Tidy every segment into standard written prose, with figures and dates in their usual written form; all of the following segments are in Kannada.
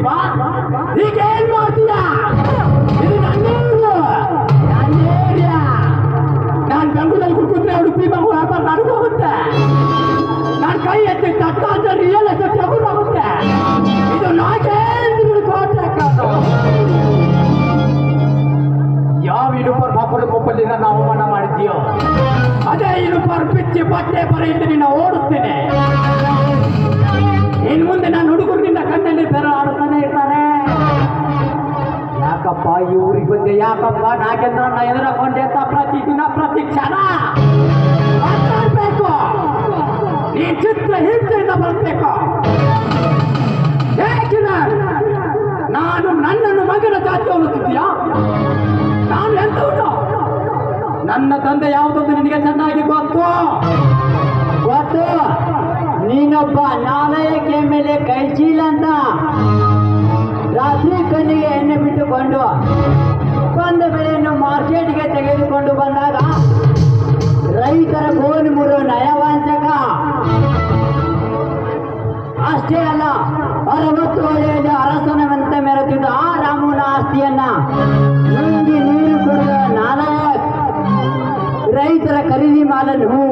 ಇಲ್ವಾ? ಈಗ ಏನ್ ಮಾಡ್ತೀಯ? ಇದು ನನ್ನ ಊರು, ನನ್ನ ಏರಿಯಾ. ನಾನು ಬೆಂಗಳೂರಲ್ಲಿ ಕುತ್ಕೊಂಡ್ರೆ ಉಡುಪಿ ಮಂಗಳೂರು ವ್ಯಾಪಾರ ನಡೆದು ಹೋಗುತ್ತೆ. ನಾನು ಕೈ ಎತ್ತಿ ತಟ್ಟ ಅಂತ ರಿಯಲ್ ಎಸ್ಟೇಟ್ ತಗೊಂಡು ಹೋಗುತ್ತೆ. ಇದು ನಾಗೇಂದ್ರ ಕೋಟೆ ಕಾದು. ಯಾವ ಯೂನಿಫಾರ್ಮ್ ಹಾಕೊಂಡು ಕೊಪ್ಪಲಿಂದ ನಾವು ಅವಮಾನ ಮಾಡಿದ್ಯೋ ಅದೇ ಯೂನಿಫಾರ್ಮ್ ಬಿಚ್ಚಿ ಬಟ್ಟೆ ಬರೆಯಿದ್ದು ನಿನ್ನ ಓಡಿಸ್ತೇನೆ. ಇನ್ನು ಮುಂದೆ ನಾನು ಹುಡುಗರಿನಿಂದ ಕಣ್ಣಲ್ಲಿ ಬೆರ ಆಡುತ್ತಾನೆ ಇರ್ತಾರೆ. ಯಾಕಪ್ಪ ಈ ಊರಿಗೆ ಬಂದೆ? ಯಾಕಪ್ಪ ನಾಗೇಂದ್ರನ್ನ ಎದುರಕೊಂಡೆ ಅಂತ ಪ್ರತಿದಿನ ಪ್ರತಿ ಕ್ಷಣ ಮಾತಾಡ್ಬೇಕು. ಈ ಚಿತ್ರ ಹಿಂಸೆಯಿಂದ ಬರಬೇಕು. ನಾನು ನನ್ನನ್ನು ಮಗನ ಜಾತಿ ಹೋಲುತ್ತಿದ್ದೀಯಾ? ನಾನು ಎಂತವನು? ನನ್ನ ತಂದೆ ಯಾವುದೊಂದು ನಿನಗೆ ಚೆನ್ನಾಗಿ ಗೊತ್ತು. ನೀನೊಬ್ಬ ನಾಲಯಕ್ಕೆ ಮೇಲೆ ಕೈ ಚೀಲ ಅಂತ ರಾತ್ರಿ ಕಣ್ಣಿಗೆ ಎಣ್ಣೆ ಬಿಟ್ಟುಕೊಂಡು ಬಂದ ಬೆಳೆಯನ್ನು ಮಾರ್ಕೆಟ್ಗೆ ತೆಗೆದುಕೊಂಡು ಬಂದಾಗ ರೈತರ ಗೋಣಿ ಮುರು ನಯವಂಚಕ. ಅಷ್ಟೇ ಅಲ್ಲ, 60 ಒಳ್ಳೆಯದು ಅರಸನವಂತೆ ಮೆರೆತಿದ್ದ ಆ ರಾಮನ ಆಸ್ತಿಯನ್ನ ನುಂಗಿ ನೀರು ಕುಡಿದ ನಾಲಾಯಕ್. ರೈತರ ಖರೀದಿ ಮಾಲನ್ನು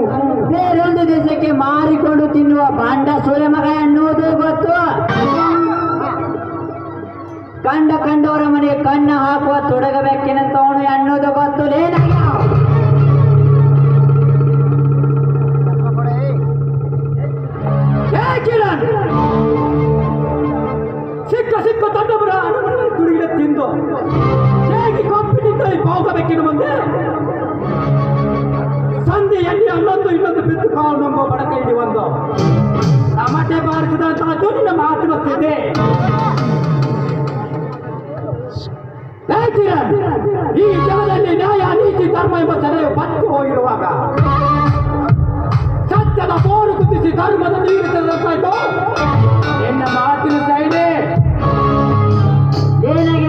ಬೇರೊಂದು ದೇಶಕ್ಕೆ ಮಾರಿಕೊಂಡು ತಿನ್ನುವ ಬಾಂಡ ಸೂಳೆ ಮಗ ಎನ್ನುವುದು ಗೊತ್ತು. ಕಂಡವರ ಮನೆಗೆ ಕಣ್ಣು ಹಾಕುವ ತೊಡಗಬೇಕೆನಂತವನು ಎನ್ನುವುದು ಗೊತ್ತು. ಸಿಕ್ಕ ತಂಡಬರ ತುಳಿಗೆ ತಿಂದು ಹೇಗೆ ಕಂಪನಿಂದ ಹೋಗಬೇಕಿನ್ನು ಮುಂದೆ ಸಂಧಿಯಲ್ಲಿ ಇನ್ನೊಂದು ಬಿದ್ದು ಕಾಲು ನಂಬ ಬಡಕ ಇಲ್ಲಿ ಒಂದು ಟಮಟೆ ಬಾರಿಸಿದಂತಹ ಧ್ವನಿನ ಮಾತು ಗೊತ್ತಿದೆ. ಈ ಜಗದಲ್ಲಿ ನ್ಯಾಯ ನೀತಿ ಧರ್ಮ ಎಂಬ ಸಲಹೆ ಬತ್ತು ಹೋಗಿರುವಾಗ